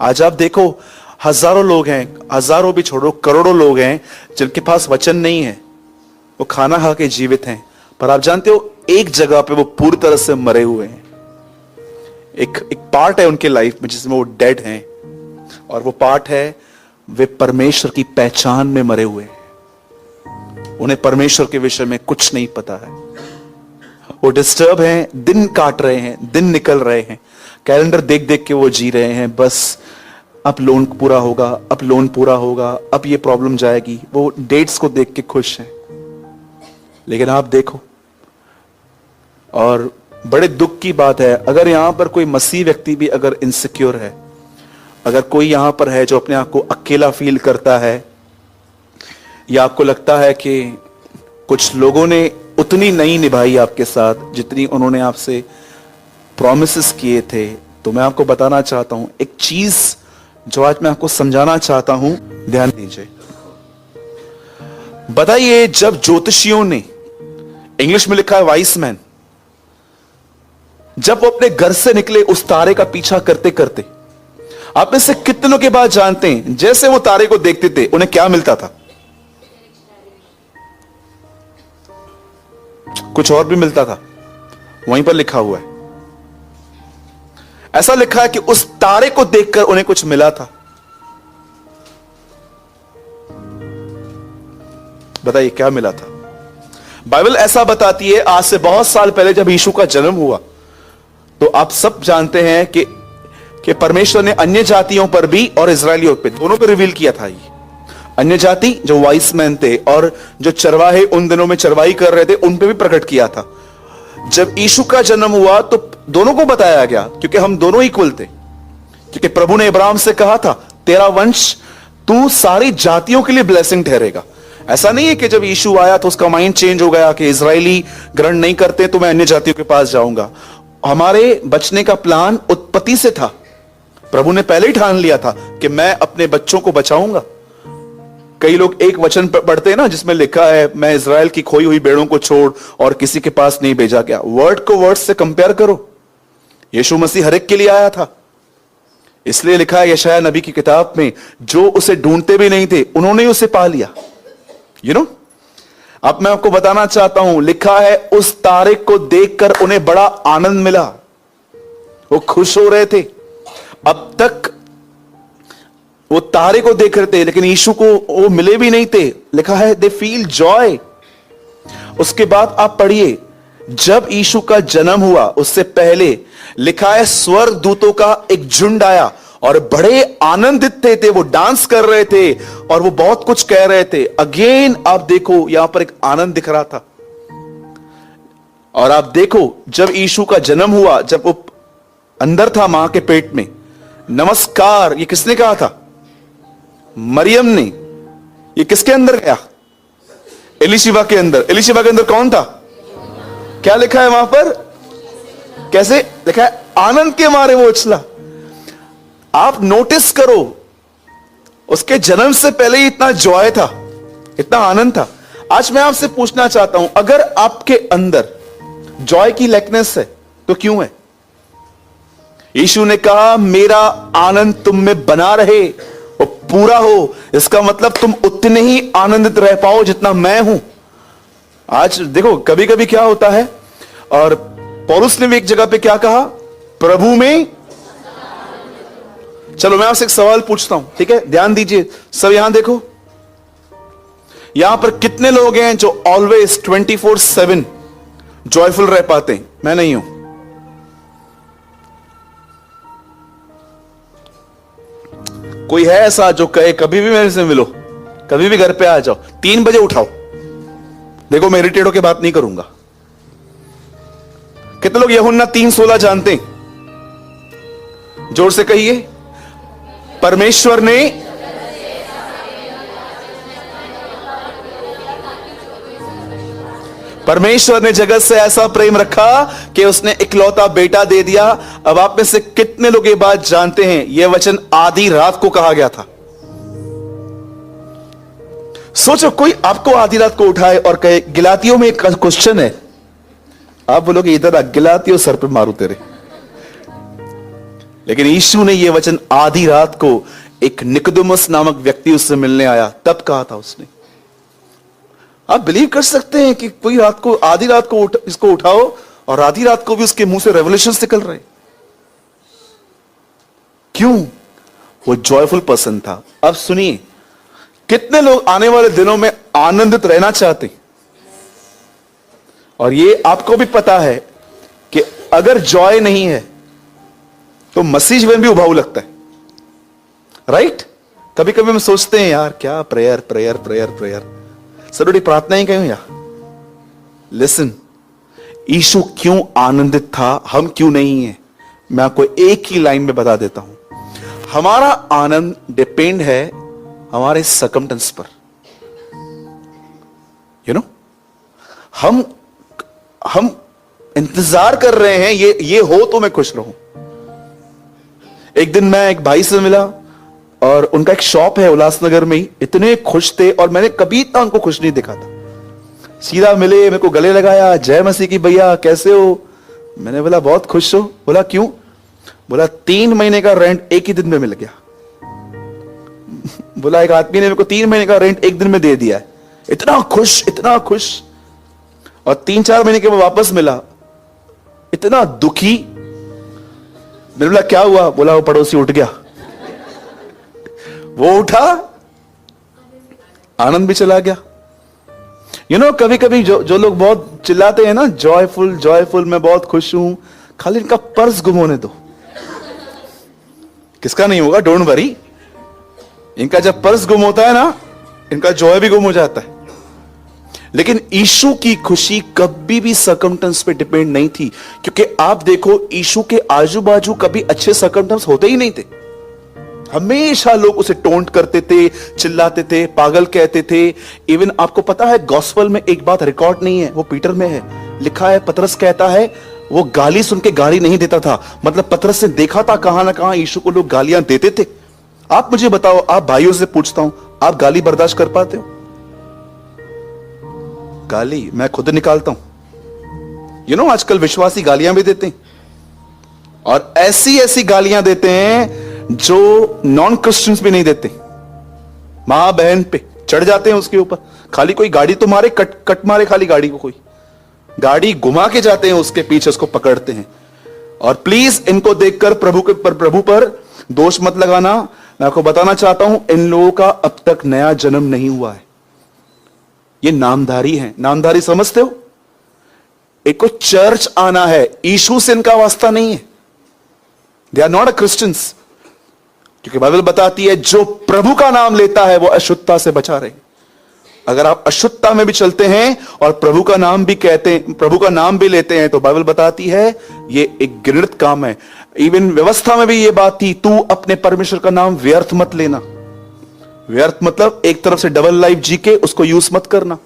आज आप देखो, हजारों लोग हैं, हजारों भी छोड़ो, करोड़ों लोग हैं जिनके पास वचन नहीं है, वो खाना खा के जीवित हैं, पर आप जानते हो एक जगह पे वो पूरी तरह से मरे हुए हैं। एक पार्ट है उनके लाइफ में जिसमें वो डेड हैं, और वो पार्ट है वे परमेश्वर की पहचान में मरे हुए हैं। उन्हें परमेश्वर के विषय में कुछ नहीं पता है, वो डिस्टर्ब हैं, दिन काट रहे हैं, दिन निकल रहे हैं, कैलेंडर देख देख के वो जी रहे हैं, बस अब लोन पूरा होगा, अब लोन पूरा होगा, अब ये प्रॉब्लम जाएगी, वो डेट्स को देख के खुश हैं। लेकिन आप देखो, और बड़े दुख की बात है, अगर यहां पर कोई मसीह व्यक्ति भी अगर इनसिक्योर है, अगर कोई यहां पर है जो अपने आप को अकेला फील करता है, या आपको लगता है कि कुछ लोगों ने उतनी नहीं निभाई आपके साथ जितनी उन्होंने आपसे प्रॉमिसेस किए थे, तो मैं आपको बताना चाहता हूं एक चीज जो आज मैं आपको समझाना चाहता हूं, ध्यान दीजिए। बताइए, जब ज्योतिषियों ने, इंग्लिश में लिखा है वाइस मैन, जब वो अपने घर से निकले उस तारे का पीछा करते करते, आप में से कितनों के बाद जानते हैं जैसे वो तारे को देखते थे उन्हें क्या मिलता था? कुछ और भी मिलता था, वहीं पर लिखा हुआ है। ऐसा लिखा है कि उस तारे को देखकर उन्हें कुछ मिला था। बताइए क्या मिला था? बाइबल ऐसा बताती है, आज से बहुत साल पहले जब यीशु का जन्म हुआ, तो आप सब जानते हैं कि परमेश्वर ने अन्य जातियों पर भी और इजरायलियों पे, दोनों पे रिवील किया था। ये अन्य जाति जो वाइस मैन थे और जो चरवाहे उन दिनों में चरवाही कर रहे थे, उन पे भी प्रकट किया था। जब यीशु का जन्म हुआ तो दोनों को बताया गया, क्योंकि हम दोनों इक्वल थे। क्योंकि प्रभु ने अब्राहम से कहा था, तेरा वंश तू सारी जातियों के लिए ब्लेसिंग ठहरेगा। ऐसा नहीं है कि जब यीशु आया तो उसका माइंड चेंज हो गया कि इजरायली ग्रहण नहीं करते तो मैं अन्य जातियों के पास जाऊंगा। हमारे बचने का प्लान उत्पत्ति से था। प्रभु ने पहले ही ठान लिया था कि मैं अपने बच्चों को बचाऊंगा। कई लोग एक वचन पढ़ते हैं ना जिसमें लिखा है, मैं इजराइल की खोई हुई भेड़ों को छोड़ और किसी के पास नहीं भेजा गया। वर्ड को वर्ड से कंपेयर करो, यीशु मसीह हर एक के लिए आया था। इसलिए लिखा है यशायाह नबी की किताब में, जो उसे ढूंढते भी नहीं थे उन्होंने उसे पा लिया। यू नो, अब मैं आपको बताना चाहता हूं, लिखा है उस तारे को देखकर उन्हें बड़ा आनंद मिला, वो खुश हो रहे थे। अब तक वो तारे को देख रहे थे लेकिन यीशु को वो मिले भी नहीं थे। लिखा है दे फील जॉय। उसके बाद आप पढ़िए, जब यीशु का जन्म हुआ उससे पहले लिखा है स्वर्ग दूतों का एक झुंड आया और बड़े आनंदित थे, वो डांस कर रहे थे और वो बहुत कुछ कह रहे थे। अगेन आप देखो यहां पर एक आनंद दिख रहा था। और आप देखो जब यीशु का जन्म हुआ, जब वो अंदर था मां के पेट में, नमस्कार ये किसने कहा था? मरियम ने। ये किसके अंदर गया? एलिशिबा के अंदर। एलिशिबा के अंदर कौन था? क्या लिखा है वहां पर? कैसे लिखा है? आनंद के मारे वो उछला। आप नोटिस करो, उसके जन्म से पहले ही इतना जॉय था, इतना आनंद था। आज मैं आपसे पूछना चाहता हूं, अगर आपके अंदर जॉय की लैकनेस है तो क्यों है? यीशु ने कहा मेरा आनंद तुम में बना रहे, वो पूरा हो। इसका मतलब तुम उतने ही आनंदित रह पाओ जितना मैं हूं। आज देखो कभी कभी क्या होता है, और पौलुस ने भी एक जगह पे क्या कहा? प्रभु में। चलो मैं आपसे एक सवाल पूछता हूं, ठीक है? ध्यान दीजिए सब, यहां देखो, यहां पर कितने लोग हैं जो ऑलवेज 24/7 जॉयफुल रह पाते हैं? मैं नहीं हूं। कोई है ऐसा जो कहे कभी भी मेरे से मिलो, कभी भी घर पे आ जाओ, 3 बजे उठाओ? देखो मैं इरिटेट होकर बात नहीं करूंगा। कितने लोग यूहन्ना 3:16 जानते हैं? जोर से कहिए, परमेश्वर ने जगत से ऐसा प्रेम रखा कि उसने इकलौता बेटा दे दिया। अब आप में से कितने लोग ये बात जानते हैं? यह वचन आधी रात को कहा गया था। सोचो कोई आपको आधी रात को उठाए और कहे, गिलातियों में एक क्वेश्चन है, आप बोलोगे इधर गिलातियों सर पे मारू तेरे। लेकिन यीशु ने यह वचन आधी रात को एक निकोदेमुस नामक व्यक्ति उससे मिलने आया तब कहा था उसने। आप बिलीव कर सकते हैं कि कोई रात को, आधी रात को इसको उठाओ और आधी रात को भी उसके मुंह से रेवलेशंस निकल रहे। क्यों? वो जॉयफुल पर्सन था। अब सुनिए, कितने लोग आने वाले दिनों में आनंदित रहना चाहते हैं, और ये आपको भी पता है कि अगर जॉय नहीं है तो मसीह जीवन भी उबाऊ लगता है, राइट? कभी कभी हम सोचते हैं यार क्या प्रेयर प्रेयर प्रेयर प्रेयर, सरोटी प्रार्थना ही कहीं यार। लिसन, यीशु क्यों आनंदित था, हम क्यों नहीं है? मैं आपको एक ही लाइन में बता देता हूं। हमारा आनंद डिपेंड है हमारे सर्कमस्टेंस पर। यू नो, हम इंतजार कर रहे हैं ये हो तो मैं खुश रहूं। एक दिन मैं एक भाई से मिला और उनका एक शॉप है उल्लासनगर में ही। इतने खुश थे और मैंने कभी इतना उनको खुश नहीं देखा था। सीधा मिले, मेरे को गले लगाया, जय मसीह की भैया कैसे हो? मैंने बोला बहुत खुश हो। बोला क्यों? बोला 3 महीने का रेंट एक ही दिन में मिल गया। बोला एक आदमी ने मेरे को 3 महीने का रेंट एक दिन में दे दिया है। इतना खुश, इतना खुश। और 3-4 महीने के बाद वापस मिला, इतना दुखी। मैंने बोला क्या हुआ? बोला वो पड़ोसी उठ गया। वो उठा, आनंद भी चला गया। यू नो, कभी कभी जो लोग बहुत चिल्लाते हैं ना, जॉयफुल जॉयफुल, मैं बहुत खुश हूं, खाली इनका पर्स गुम होने दो। किसका नहीं होगा, डोंट वरी। इनका जब पर्स गुम होता है ना, इनका जॉय भी गुम हो जाता है। लेकिन यीशु की खुशी कभी भी सर्कमस्टेंस पे डिपेंड नहीं थी, क्योंकि आप देखो यीशु के आजू बाजू कभी अच्छे सर्कमस्टेंस होते ही नहीं थे। हमेशा लोग उसे टोंट करते थे, चिल्लाते थे, पागल कहते थे। इवन आपको पता है गॉस्पेल में एक बात रिकॉर्ड नहीं है, वो पीटर में है, लिखा है, पतरस कहता है वो गाली सुन के गाली नहीं देता था। मतलब पतरस ने देखा था कहां ना कहां यीशु को लोग गालियां देते थे। आप मुझे बताओ, आप भाइयों से पूछता हूं, आप गाली बर्दाश्त कर पाते हो? गाली मैं खुद निकालता हूं। यू नो, आजकल विश्वासी गालियां भी देते हैं, और ऐसी ऐसी गालियां देते हैं जो नॉन क्रिश्चियंस भी नहीं देते। मां बहन पे चढ़ जाते हैं उसके ऊपर। खाली कोई गाड़ी तो मारे, कट मारे खाली गाड़ी को, कोई गाड़ी घुमा के जाते हैं उसके पीछे, उसको पकड़ते हैं। और प्लीज इनको देखकर प्रभु पर दोष मत लगाना। मैं आपको बताना चाहता हूं, इन लोगों का अब तक नया जन्म नहीं हुआ है। ये नामधारी हैं। नामधारी समझते हो? एक को चर्च आना है, यीशु से इनका वास्ता नहीं है। They are not a Christians. क्योंकि बाइबल बताती है जो प्रभु का नाम लेता है वो अशुद्धता से बचा रहे। अगर आप अशुद्धता में भी चलते हैं और प्रभु का नाम भी कहते हैं, प्रभु का नाम भी लेते हैं, तो बाइबल बताती है ये एक घृणित काम है। इवन व्यवस्था में भी ये बात थी, तू अपने परमेश्वर का नाम व्यर्थ मत लेना। व्यर्थ मतलब एक तरफ से डबल लाइफ जी के उसको यूज मत करना।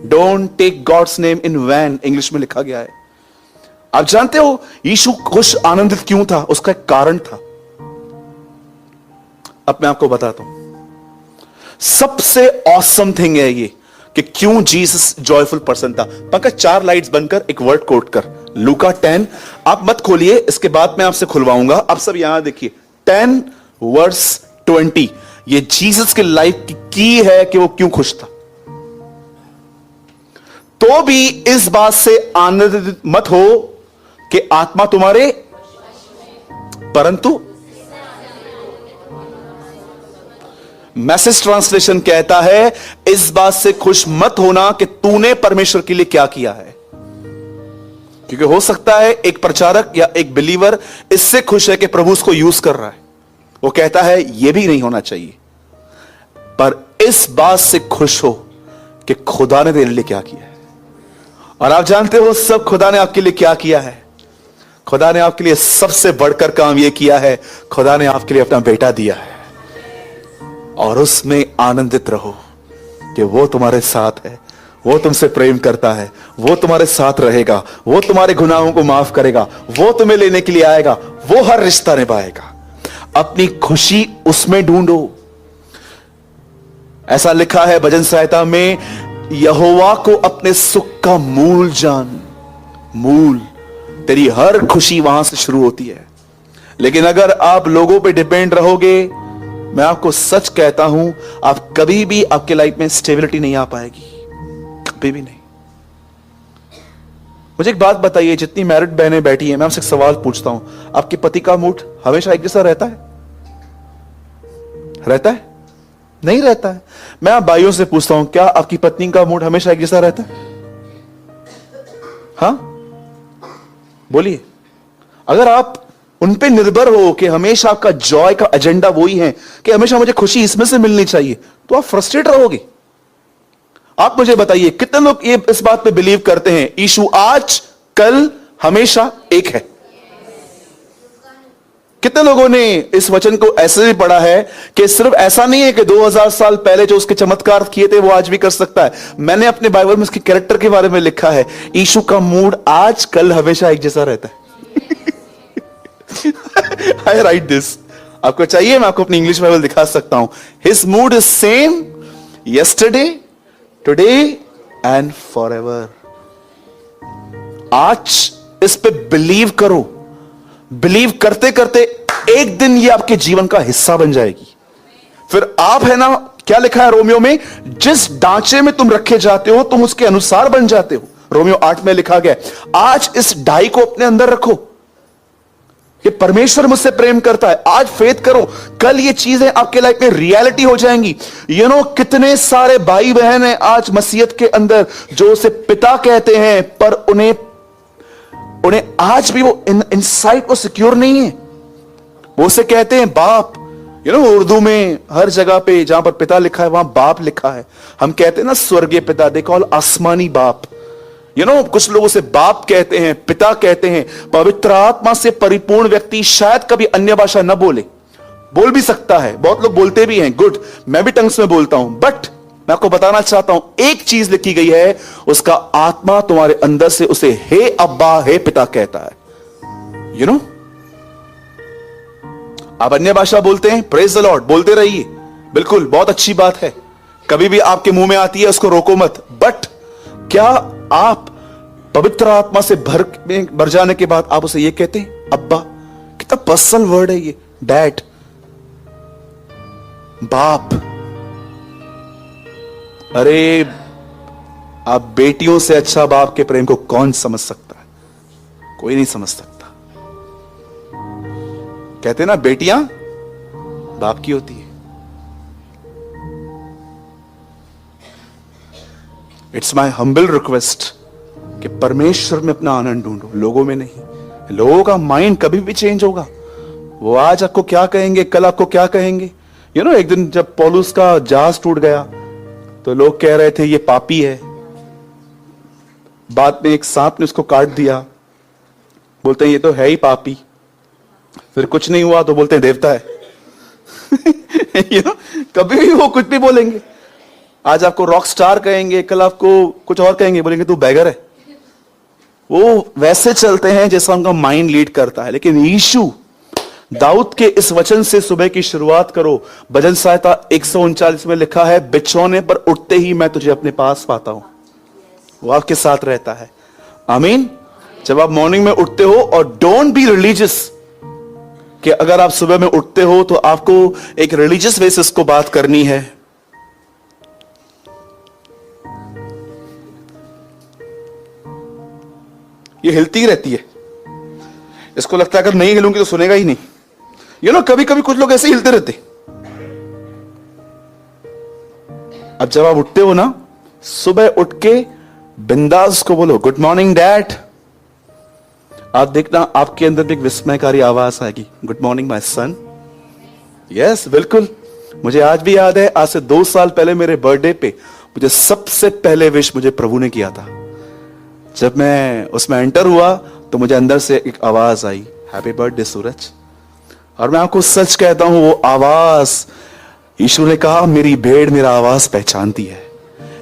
Don't take God's name in vain, English में लिखा गया है। आप जानते हो यीशु खुश आनंदित क्यों था? उसका एक कारण था। अब मैं आपको बताता हूं, सबसे ऑसम थिंग है ये कि क्यों जीसस जॉयफुल पर्सन था। पंकज 4 लाइट्स बनकर एक वर्ड कोट कर, लूका 10। आप मत खोलिए, इसके बाद मैं आपसे खुलवाऊंगा। आप सब यहां देखिए, 10 वर्स 20। ये जीसस की लाइफ की है कि वो क्यों खुश था। तो भी इस बात से आनंदित मत हो कि आत्मा तुम्हारे, परंतु मैसेज ट्रांसलेशन कहता है इस बात से खुश मत होना कि तूने परमेश्वर के लिए क्या किया है। क्योंकि हो सकता है एक प्रचारक या एक बिलीवर इससे खुश है कि प्रभु उसको यूज कर रहा है, वो कहता है यह भी नहीं होना चाहिए। पर इस बात से खुश हो कि खुदा ने तेरे लिए क्या किया है। और आप जानते हो सब खुदा ने आपके लिए क्या किया है? खुदा ने आपके लिए सबसे बढ़कर काम यह किया है, खुदा ने आपके लिए अपना बेटा दिया है। और उसमें आनंदित रहो कि वो तुम्हारे साथ है, वो तुमसे प्रेम करता है, वो तुम्हारे साथ रहेगा, वो तुम्हारे गुनाहों को माफ करेगा, वो तुम्हें लेने के लिए आएगा, वो हर रिश्ता निभाएगा। अपनी खुशी उसमें ढूंढो। ऐसा लिखा है भजन संहिता में, यहोवा को अपने सुख का मूल जान। मूल, तेरी हर खुशी वहां से शुरू होती है। लेकिन अगर आप लोगों पे डिपेंड रहोगे, मैं आपको सच कहता हूं, आप कभी भी आपके लाइफ में स्टेबिलिटी नहीं आ पाएगी, कभी भी नहीं। मुझे एक बात बताइए, जितनी मैरिड बहनें बैठी हैं, मैं आपसे एक सवाल पूछता हूं, आपके पति का मूड हमेशा एक जैसा रहता है? रहता है? नहीं रहता है। मैं आप भाइयों से पूछता हूं, क्या आपकी पत्नी का मूड हमेशा एक जैसा रहता है? हाँ, बोलिए। अगर आप उन पे निर्भर हो कि हमेशा आपका जॉय का एजेंडा वही है कि हमेशा मुझे खुशी इसमें से मिलनी चाहिए, तो आप फ्रस्ट्रेट रहोगे। आप मुझे बताइए, कितने लोग ये इस बात पे बिलीव करते हैं यीशु आज कल हमेशा एक है? कितने लोगों ने इस वचन को ऐसे भी पढ़ा है कि सिर्फ ऐसा नहीं है कि 2000 साल पहले जो उसके चमत्कार किए थे वो आज भी कर सकता है। मैंने अपने बाइबल में उसके कैरेक्टर के बारे में लिखा है, यीशु का मूड आज कल हमेशा एक जैसा रहता है। I write this. आपको चाहिए मैं आपको अपनी इंग्लिश बाइबल दिखा सकता हूं। His mood is same yesterday, today and forever. आज इस पे बिलीव करो। बिलीव करते करते एक दिन ये आपके जीवन का हिस्सा बन जाएगी। फिर आप, है ना, क्या लिखा है रोमियो में, जिस ढांचे में तुम रखे जाते हो तुम उसके अनुसार बन जाते हो। रोमियो 8 में लिखा गया, आज इस ढाई को अपने अंदर रखो कि परमेश्वर मुझसे प्रेम करता है। आज फेथ करो, कल ये चीजें आपके लाइफ में रियलिटी हो जाएंगी। कितने सारे भाई बहन हैं आज मसीहत के अंदर जो उसे पिता कहते हैं, पर उन्हें आज भी वो इनसाइट वो सिक्योर नहीं है। वो उसे कहते हैं बाप। उर्दू में हर जगह पे जहां पर पिता लिखा है वहां बाप लिखा है। हम कहते हैं ना स्वर्गीय पिता, दे कॉल आसमानी बाप। कुछ लोग उसे बाप कहते हैं, पिता कहते हैं। पवित्र आत्मा से परिपूर्ण व्यक्ति शायद कभी अन्य भाषा न बोल भी सकता है, बहुत लोग बोलते भी हैं, गुड, मैं भी टंग्स में बोलता हूं। बट मैं आपको बताना चाहता हूं, एक चीज लिखी गई है, उसका आत्मा तुम्हारे अंदर से उसे हे अब्बा, हे पिता कहता है। आप अन्य भाषा बोलते हैं, प्रेज द लॉर्ड, बोलते रहिए, बिल्कुल, बहुत अच्छी बात है। कभी भी आपके मुंह में आती है उसको रोको मत। बट क्या आप पवित्र आत्मा से भर जाने के बाद आप उसे ये कहते हैं अब्बा? कितना पर्सनल वर्ड है ये, डैड, बाप। अरे, आप बेटियों से अच्छा बाप के प्रेम को कौन समझ सकता है? कोई नहीं समझ सकता। कहते ना, बेटियां बाप की होती है। इट्स माई हम्बल रिक्वेस्ट कि परमेश्वर में अपना आनंद ढूंढो, लोगों में नहीं। लोगों का माइंड कभी भी चेंज होगा। वो आज आपको क्या कहेंगे, कल आपको क्या कहेंगे। एक दिन जब पौलुस का जहाज टूट गया तो लोग कह रहे थे ये पापी है। बाद में एक सांप ने उसको काट दिया, बोलते हैं ये तो है ही पापी। फिर कुछ नहीं हुआ तो बोलते हैं देवता है। कभी भी वो कुछ भी बोलेंगे। आज आपको रॉक स्टार कहेंगे, कल आपको कुछ और कहेंगे, बोलेंगे तू बैगर है। वो वैसे चलते हैं जैसा उनका माइंड लीड करता है। लेकिन यीशु, दाऊद के इस वचन से सुबह की शुरुआत करो। भजन संहिता 139 में लिखा है, बिछौने पर उठते ही मैं तुझे अपने पास पाता हूं। वो आपके साथ रहता है। आमीन। जब आप मॉर्निंग में उठते हो, और डोंट बी रिलीजियस कि अगर आप सुबह में उठते हो तो आपको एक रिलीजियस बेसिस को बात करनी है। ये हिलती रहती है, इसको लगता है अगर नहीं हिलूंगी तो सुनेगा ही नहीं। कभी कभी कुछ लोग ऐसे हिलते रहते। अब जब आप उठते हो ना, सुबह उठ के बिंदास को बोलो गुड मॉर्निंग डैड। आप देखना आपके अंदर भी एक विस्मयकारी आवाज आएगी, good morning my son. Yes, बिल्कुल। मुझे आज भी याद है, आज से 2 साल पहले मेरे बर्थडे पे मुझे सबसे पहले विश मुझे प्रभु ने किया था। जब मैं उसमें एंटर हुआ तो मुझे अंदर से एक आवाज आई, हैप्पी बर्थडे सूरज। और मैं आपको सच कहता हूं, वो आवाज, यीशु ने कहा मेरी भेड़ मेरा आवाज पहचानती है।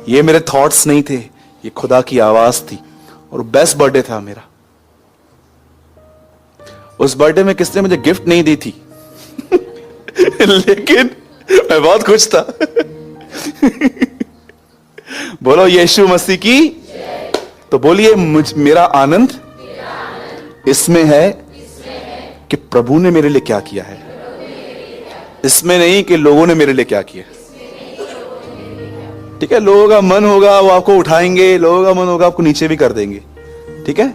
ये मेरे थॉट्स नहीं थे, ये खुदा की आवाज थी। और बेस्ट बर्थडे था मेरा। उस बर्थडे में किसने मुझे गिफ्ट नहीं दी थी। लेकिन मैं बहुत खुश था। बोलो यीशु मसीह की। तो बोलिए, मेरा आनंद इसमें है कि प्रभु ने मेरे लिए क्या किया है, इसमें नहीं कि लोगों ने मेरे लिए क्या किया। ठीक है, लोगों का मन होगा वो आपको उठाएंगे, लोगों का मन होगा आपको नीचे भी कर देंगे। ठीक है,